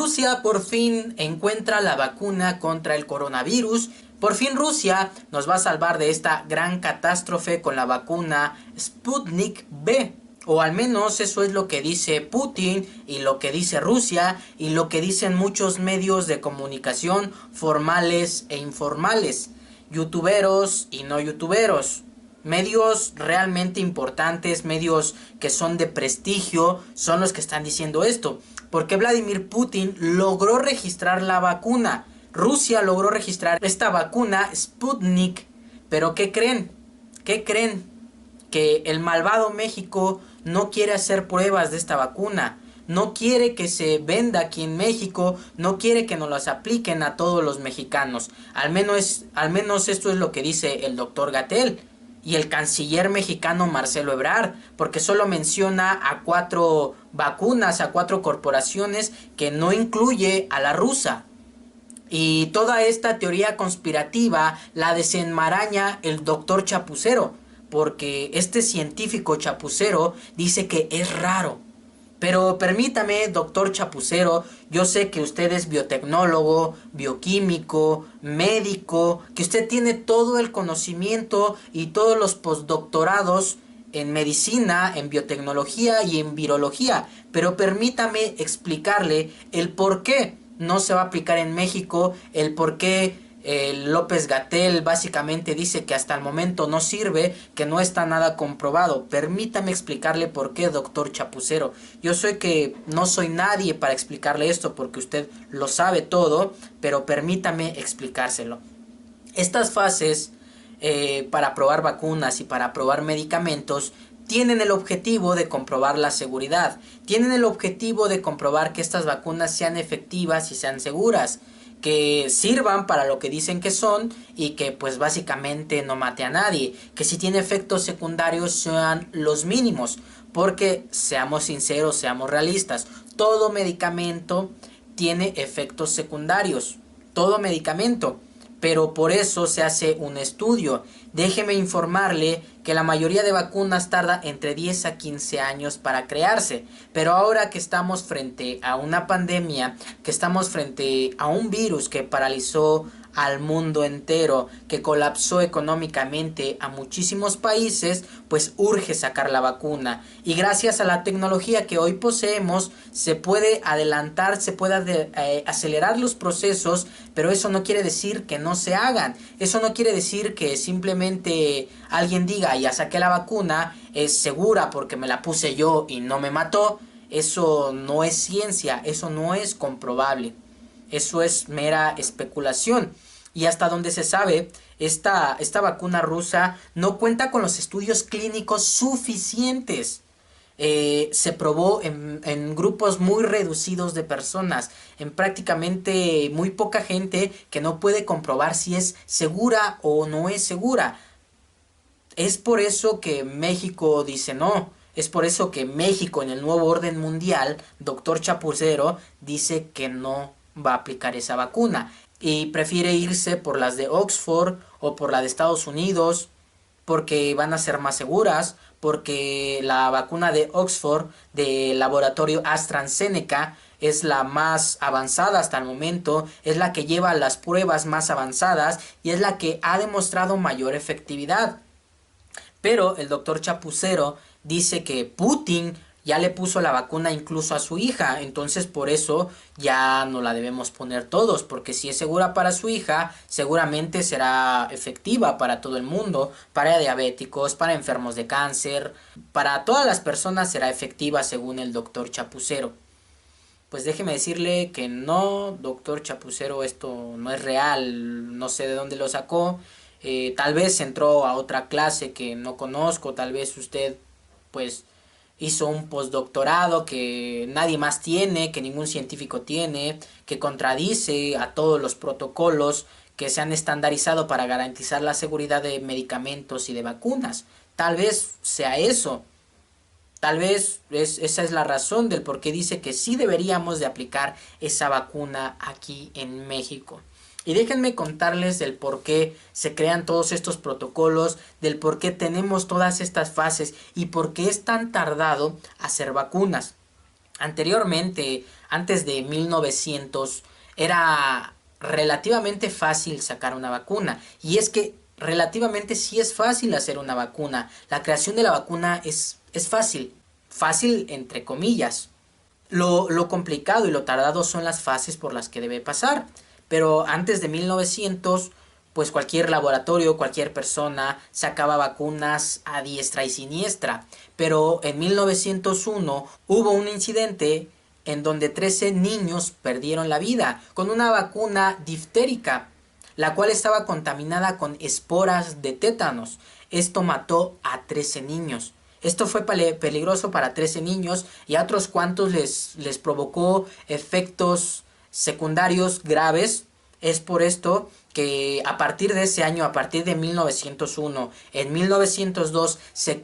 Rusia por fin encuentra la vacuna contra el coronavirus. Por fin Rusia nos va a salvar de esta gran catástrofe con la vacuna Sputnik V. O al menos eso es lo que dice Putin y lo que dice Rusia y lo que dicen muchos medios de comunicación formales e informales. Youtuberos y no youtuberos. Medios realmente importantes, medios que son de prestigio, son los que están diciendo esto. Porque Vladimir Putin logró registrar la vacuna. Rusia logró registrar esta vacuna Sputnik. Pero ¿qué creen? ¿Qué creen? Que el malvado México no quiere hacer pruebas de esta vacuna. No quiere que se venda aquí en México. No quiere que nos las apliquen a todos los mexicanos. Al menos esto es lo que dice el doctor Gatell y el canciller mexicano Marcelo Ebrard, porque solo menciona a 4 vacunas, a 4 corporaciones, que no incluye a la rusa. Y toda esta teoría conspirativa la desenmaraña el doctor Chapucero, porque este científico chapucero dice que es raro. Pero permítame, doctor Chapucero, yo sé que usted es biotecnólogo, bioquímico, médico, que usted tiene todo el conocimiento y todos los postdoctorados en medicina, en biotecnología y en virología. Pero permítame explicarle el por qué no se va a aplicar en México, el por qué López-Gatell básicamente dice que hasta el momento no sirve, que no está nada comprobado. Permítame explicarle por qué, doctor Chapucero. Yo sé que no soy nadie para explicarle esto porque usted lo sabe todo, pero permítame explicárselo. Estas fases para probar vacunas y para probar medicamentos tienen el objetivo de comprobar la seguridad, tienen el objetivo de comprobar que estas vacunas sean efectivas y sean seguras, que sirvan para lo que dicen que son y que pues básicamente no mate a nadie, que si tiene efectos secundarios sean los mínimos, porque seamos sinceros, seamos realistas, todo medicamento tiene efectos secundarios, todo medicamento, pero por eso se hace un estudio. Déjeme informarle que la mayoría de vacunas tarda entre 10 a 15 años para crearse. Pero ahora que estamos frente a una pandemia, que estamos frente a un virus que paralizó al mundo entero, que colapsó económicamente a muchísimos países, pues urge sacar la vacuna. Y gracias a la tecnología que hoy poseemos, se puede adelantar, se puede acelerar los procesos, pero eso no quiere decir que no se hagan. Eso no quiere decir que simplemente alguien diga, ya saqué la vacuna, es segura porque me la puse yo y no me mató. Eso no es ciencia, eso no es comprobable. Eso es mera especulación. Y hasta donde se sabe, esta vacuna rusa no cuenta con los estudios clínicos suficientes. Se probó en grupos muy reducidos de personas, en prácticamente muy poca gente que no puede comprobar si es segura o no es segura. Es por eso que México dice no. Es por eso que México en el nuevo orden mundial, doctor Chapucero, dice que no va a aplicar esa vacuna y prefiere irse por las de Oxford o por la de Estados Unidos porque van a ser más seguras, porque la vacuna de Oxford del laboratorio AstraZeneca es la más avanzada hasta el momento, es la que lleva las pruebas más avanzadas y es la que ha demostrado mayor efectividad. Pero el doctor Chapucero dice que Putin ya le puso la vacuna incluso a su hija, entonces por eso ya no la debemos poner todos, porque si es segura para su hija, seguramente será efectiva para todo el mundo, para diabéticos, para enfermos de cáncer, para todas las personas será efectiva según el doctor Chapucero. Pues déjeme decirle que no, doctor Chapucero, esto no es real, no sé de dónde lo sacó, tal vez entró a otra clase que no conozco, tal vez usted pues hizo un postdoctorado que nadie más tiene, que ningún científico tiene, que contradice a todos los protocolos que se han estandarizado para garantizar la seguridad de medicamentos y de vacunas. Tal vez sea eso. Tal vez esa es la razón del por qué dice que sí deberíamos de aplicar esa vacuna aquí en México. Y déjenme contarles del por qué se crean todos estos protocolos, del por qué tenemos todas estas fases y por qué es tan tardado hacer vacunas. Anteriormente, antes de 1900, era relativamente fácil sacar una vacuna. Y es que relativamente sí es fácil hacer una vacuna. La creación de la vacuna es fácil. Fácil entre comillas. Lo complicado y lo tardado son las fases por las que debe pasar. Pero antes de 1900, pues cualquier laboratorio, cualquier persona sacaba vacunas a diestra y siniestra. Pero en 1901 hubo un incidente en donde 13 niños perdieron la vida con una vacuna diftérica, la cual estaba contaminada con esporas de tétanos. Esto mató a 13 niños. Esto fue peligroso para 13 niños y a otros cuantos les provocó efectos secundarios graves. Es por esto que a partir de ese año, a partir de 1901, en 1902 se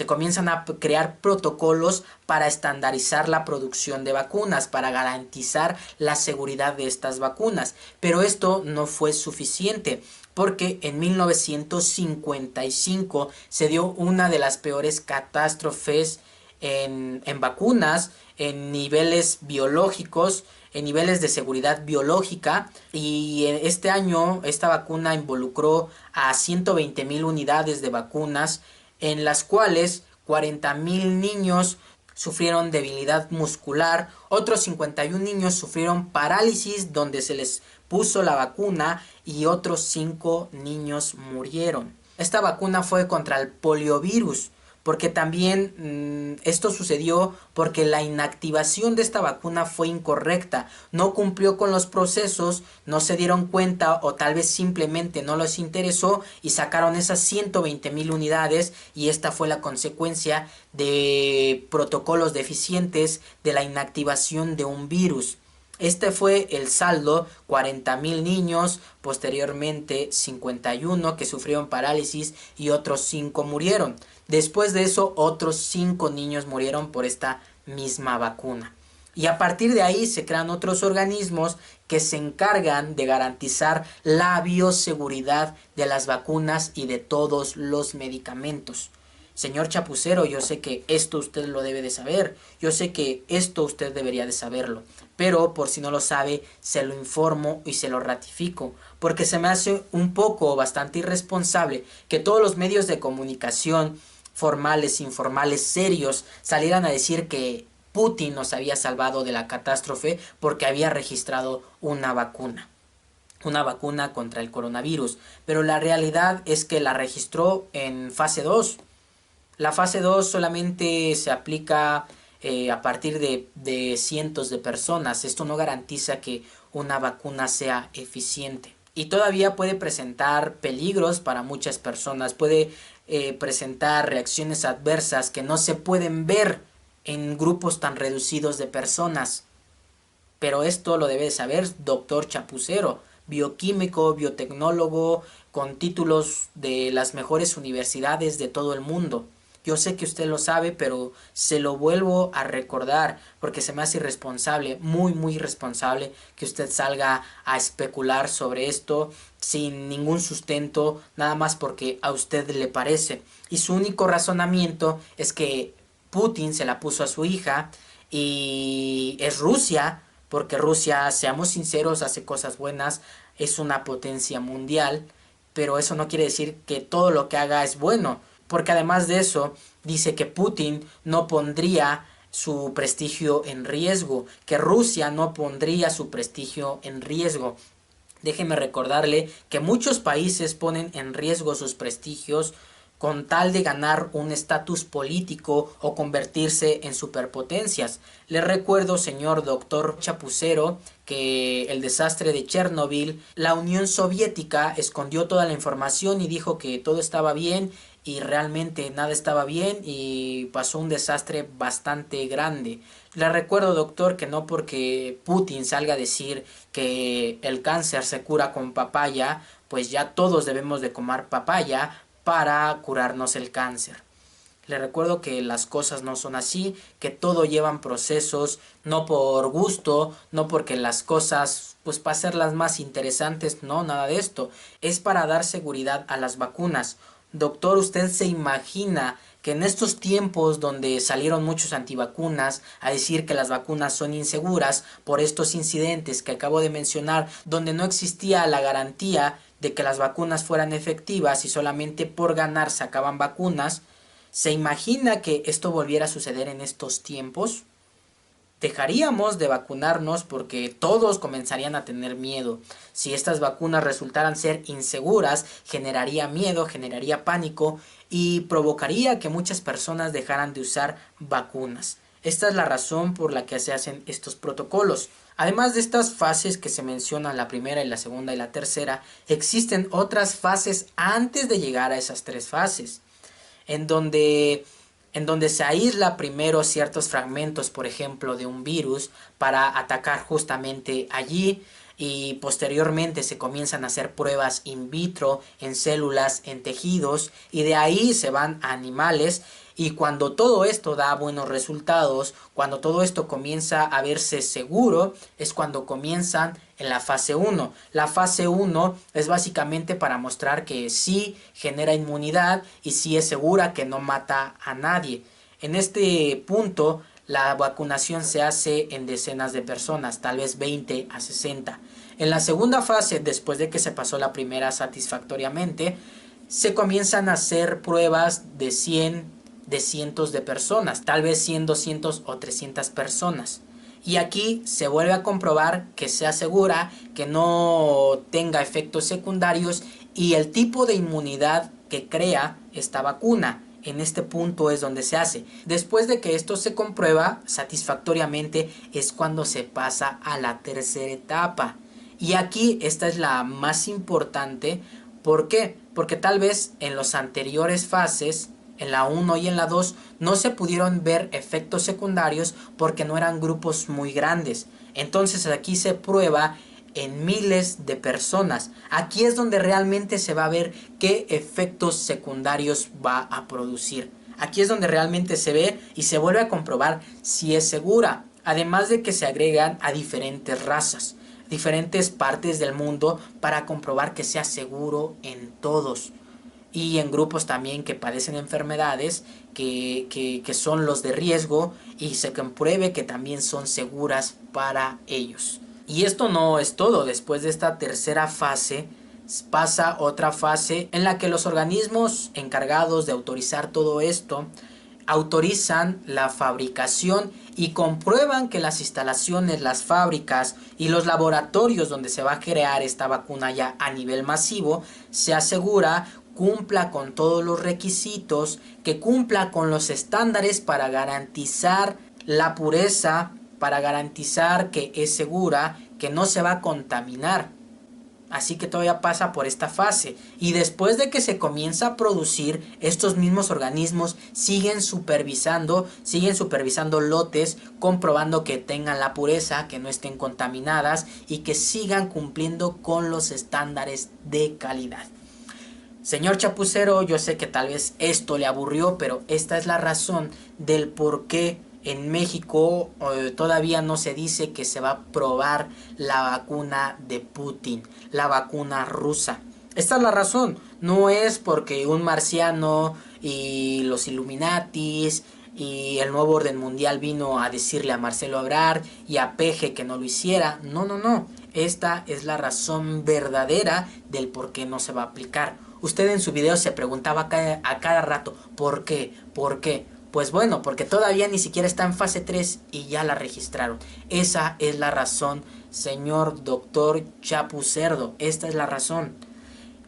comienzan a crear protocolos para estandarizar la producción de vacunas, para garantizar la seguridad de estas vacunas. Pero esto no fue suficiente, porque en 1955 se dio una de las peores catástrofes en vacunas, en niveles biológicos, en niveles de seguridad biológica, y este año esta vacuna involucró a 120,000 unidades de vacunas, en las cuales 40,000 niños sufrieron debilidad muscular, otros 51 niños sufrieron parálisis donde se les puso la vacuna y otros 5 niños murieron. Esta vacuna fue contra el poliovirus, porque también esto sucedió porque la inactivación de esta vacuna fue incorrecta, no cumplió con los procesos, no se dieron cuenta o tal vez simplemente no les interesó y sacaron esas 120,000 unidades, y esta fue la consecuencia de protocolos deficientes de la inactivación de un virus. Este fue el saldo: 40,000 niños, posteriormente 51 que sufrieron parálisis y otros 5 murieron. Después de eso, otros 5 niños murieron por esta misma vacuna. Y a partir de ahí se crean otros organismos que se encargan de garantizar la bioseguridad de las vacunas y de todos los medicamentos. Señor Chapucero, yo sé que esto usted lo debe de saber, yo sé que esto usted debería de saberlo, pero por si no lo sabe, se lo informo y se lo ratifico, porque se me hace un poco bastante irresponsable que todos los medios de comunicación, formales, informales, serios, salieran a decir que Putin nos había salvado de la catástrofe porque había registrado una vacuna contra el coronavirus, pero la realidad es que la registró en fase 2. La fase 2 solamente se aplica a partir de cientos de personas. Esto no garantiza que una vacuna sea eficiente. Y todavía puede presentar peligros para muchas personas. Puede presentar reacciones adversas que no se pueden ver en grupos tan reducidos de personas. Pero esto lo debe saber doctor Chapucero, bioquímico, biotecnólogo, con títulos de las mejores universidades de todo el mundo. Yo sé que usted lo sabe, pero se lo vuelvo a recordar porque se me hace irresponsable, muy irresponsable que usted salga a especular sobre esto sin ningún sustento, nada más porque a usted le parece. Y su único razonamiento es que Putin se la puso a su hija y es Rusia, porque Rusia, seamos sinceros, hace cosas buenas, es una potencia mundial, pero eso no quiere decir que todo lo que haga es bueno. Porque además de eso, dice que Putin no pondría su prestigio en riesgo, que Rusia no pondría su prestigio en riesgo. Déjeme recordarle que muchos países ponen en riesgo sus prestigios con tal de ganar un estatus político o convertirse en superpotencias. Le recuerdo, señor doctor Chapucero, que el desastre de Chernobyl, la Unión Soviética escondió toda la información y dijo que todo estaba bien, y realmente nada estaba bien y pasó un desastre bastante grande. Le recuerdo, doctor, que no porque Putin salga a decir que el cáncer se cura con papaya, pues ya todos debemos de comer papaya para curarnos el cáncer. Le recuerdo que las cosas no son así, que todo llevan procesos, no por gusto, no porque las cosas, pues para hacerlas más interesantes, no, nada de esto. Es para dar seguridad a las vacunas. Doctor, ¿usted se imagina que en estos tiempos donde salieron muchos antivacunas a decir que las vacunas son inseguras por estos incidentes que acabo de mencionar, donde no existía la garantía de que las vacunas fueran efectivas y solamente por ganar sacaban vacunas, ¿se imagina que esto volviera a suceder en estos tiempos? Dejaríamos de vacunarnos porque todos comenzarían a tener miedo. Si estas vacunas resultaran ser inseguras, generaría miedo, generaría pánico y provocaría que muchas personas dejaran de usar vacunas. Esta es la razón por la que se hacen estos protocolos. Además de estas fases que se mencionan, la primera y la segunda y la tercera, existen otras fases antes de llegar a esas tres fases, en donde se aísla primero ciertos fragmentos, por ejemplo, de un virus para atacar justamente allí, y posteriormente se comienzan a hacer pruebas in vitro en células, en tejidos, y de ahí se van a animales. Y cuando todo esto da buenos resultados, cuando todo esto comienza a verse seguro, es cuando comienzan en la fase 1. La fase 1 es básicamente para mostrar que sí genera inmunidad y sí es segura, que no mata a nadie. En este punto, la vacunación se hace en decenas de personas, tal vez 20 a 60. En la segunda fase, después de que se pasó la primera satisfactoriamente, se comienzan a hacer pruebas de 100, de cientos de personas, tal vez 100, 200 o 300 personas. Y aquí se vuelve a comprobar que sea segura, que no tenga efectos secundarios y el tipo de inmunidad que crea esta vacuna. En este punto es donde se hace. Después de que esto se comprueba satisfactoriamente es cuando se pasa a la tercera etapa. Y aquí esta es la más importante. ¿Por qué? Porque tal vez en las anteriores fases, en la 1 y en la 2, no se pudieron ver efectos secundarios porque no eran grupos muy grandes. Entonces aquí se prueba en miles de personas. Aquí es donde realmente se va a ver qué efectos secundarios va a producir. Aquí es donde realmente se ve y se vuelve a comprobar si es segura. Además de que se agregan a diferentes razas, diferentes partes del mundo para comprobar que sea seguro en todos. Y en grupos también que padecen enfermedades que son los de riesgo y se compruebe que también son seguras para ellos. Y esto no es todo. Después de esta tercera fase pasa otra fase en la que los organismos encargados de autorizar todo esto autorizan la fabricación y comprueban que las instalaciones, las fábricas y los laboratorios donde se va a crear esta vacuna ya a nivel masivo se asegura cumpla con todos los requisitos, que cumpla con los estándares para garantizar la pureza, para garantizar que es segura, que no se va a contaminar. Así que todavía pasa por esta fase. Y después de que se comienza a producir, estos mismos organismos siguen supervisando lotes, comprobando que tengan la pureza, que no estén contaminadas y que sigan cumpliendo con los estándares de calidad. Señor Chapucero, yo sé que tal vez esto le aburrió, pero esta es la razón del por qué en México todavía no se dice que se va a probar la vacuna de Putin, la vacuna rusa. Esta es la razón. No es porque un marciano y los Illuminatis y el nuevo orden mundial vino a decirle a Marcelo Ebrard y a Peje que no lo hiciera. No, no, no. Esta es la razón verdadera del por qué no se va a aplicar. Usted en su video se preguntaba a cada rato, ¿por qué? ¿Por qué? Pues bueno, porque todavía ni siquiera está en fase 3 y ya la registraron. Esa es la razón, señor doctor Chapucerdo. Esta es la razón.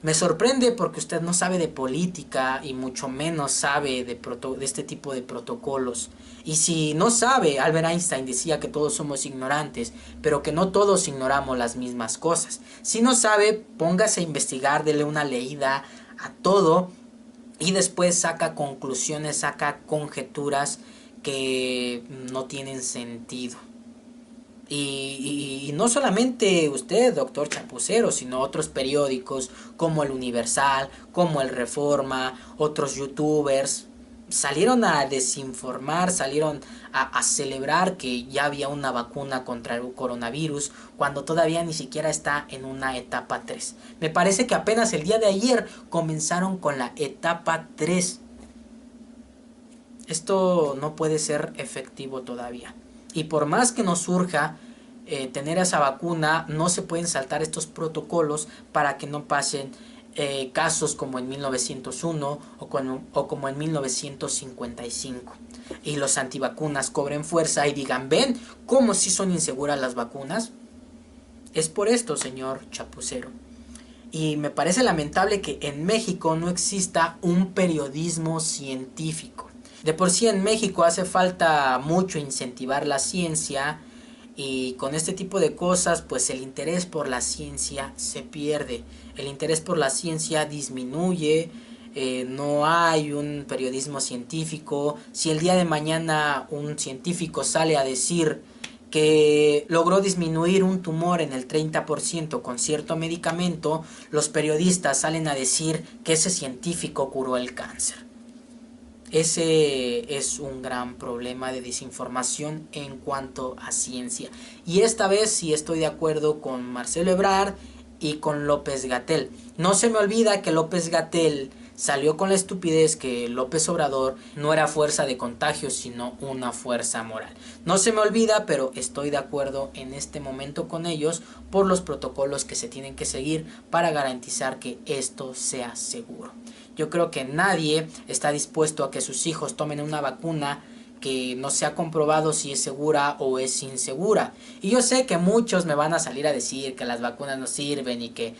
Me sorprende porque usted no sabe de política y mucho menos sabe de este tipo de protocolos. Y si no sabe, Albert Einstein decía que todos somos ignorantes, pero que no todos ignoramos las mismas cosas. Si no sabe, póngase a investigar, dele una leída a todo y después saca conclusiones, saca conjeturas que no tienen sentido. Y no solamente usted, doctor Chapucero, sino otros periódicos como el Universal, como el Reforma, otros youtubers, salieron a desinformar, salieron a celebrar que ya había una vacuna contra el coronavirus cuando todavía ni siquiera está en una etapa 3. Me parece que apenas el día de ayer comenzaron con la etapa 3. Esto no puede ser efectivo todavía. Y por más que nos surja tener esa vacuna, no se pueden saltar estos protocolos para que no pasen casos como en 1901 o como en 1955. Y los antivacunas cobren fuerza y digan, ven, ¿cómo si son inseguras las vacunas? Es por esto, señor Chapucero. Y me parece lamentable que en México no exista un periodismo científico. De por sí en México hace falta mucho incentivar la ciencia, y con este tipo de cosas pues el interés por la ciencia se pierde, el interés por la ciencia disminuye, no hay un periodismo científico. Si el día de mañana un científico sale a decir que logró disminuir un tumor en el 30% con cierto medicamento, los periodistas salen a decir que ese científico curó el cáncer. Ese es un gran problema de desinformación en cuanto a ciencia. Y esta vez sí estoy de acuerdo con Marcelo Ebrard y con López-Gatell. No se me olvida que López-Gatell salió con la estupidez que López Obrador no era fuerza de contagio, sino una fuerza moral. No se me olvida, pero estoy de acuerdo en este momento con ellos por los protocolos que se tienen que seguir para garantizar que esto sea seguro. Yo creo que nadie está dispuesto a que sus hijos tomen una vacuna que no se ha comprobado si es segura o es insegura. Y yo sé que muchos me van a salir a decir que las vacunas no sirven y que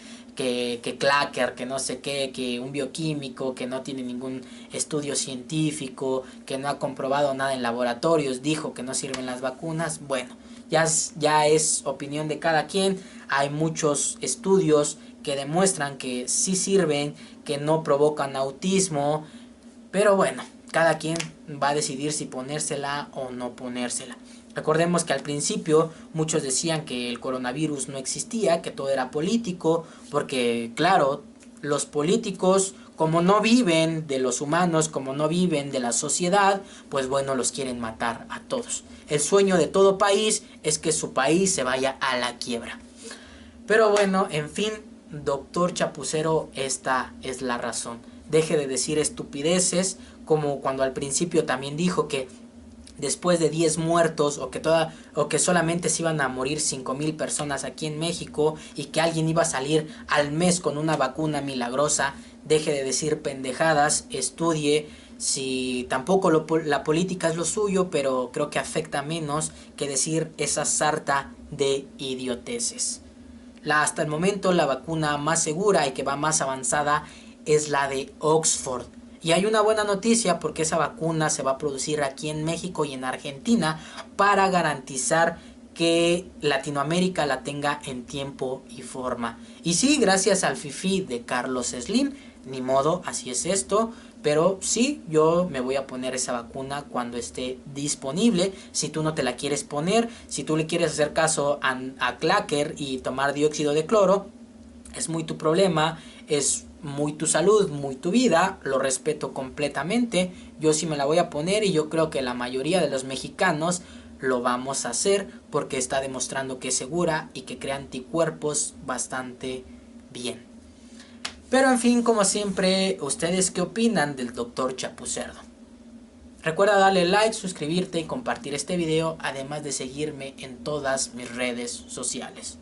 clacker, que no sé qué, que un bioquímico que no tiene ningún estudio científico, que no ha comprobado nada en laboratorios, dijo que no sirven las vacunas. Bueno, ya es opinión de cada quien. Hay muchos estudios que demuestran que sí sirven, que no provocan autismo, pero bueno, cada quien va a decidir si ponérsela o no ponérsela. Recordemos que al principio muchos decían que el coronavirus no existía, que todo era político, porque claro, los políticos, como no viven de los humanos, como no viven de la sociedad, pues bueno, los quieren matar a todos. El sueño de todo país es que su país se vaya a la quiebra. Pero bueno, en fin, doctor Chapucero, esta es la razón. Deje de decir estupideces, como cuando al principio también dijo que después de 10 muertos o que solamente se iban a morir 5,000 personas aquí en México y que alguien iba a salir al mes con una vacuna milagrosa. Deje de decir pendejadas, estudie. Si tampoco la política es lo suyo, pero creo que afecta menos que decir esa sarta de idioteces. Hasta el momento la vacuna más segura y que va más avanzada es la de Oxford. Y hay una buena noticia porque esa vacuna se va a producir aquí en México y en Argentina para garantizar que Latinoamérica la tenga en tiempo y forma. Y sí, gracias al fifí de Carlos Slim, ni modo, así es esto. Pero sí, yo me voy a poner esa vacuna cuando esté disponible. Si tú no te la quieres poner, si tú le quieres hacer caso a clacker y tomar dióxido de cloro, es muy tu problema, es muy tu salud, muy tu vida, lo respeto completamente. Yo sí me la voy a poner y yo creo que la mayoría de los mexicanos lo vamos a hacer porque está demostrando que es segura y que crea anticuerpos bastante bien. Pero en fin, como siempre, ¿ustedes qué opinan del Dr. Chapucerdo? Recuerda darle like, suscribirte y compartir este video, además de seguirme en todas mis redes sociales.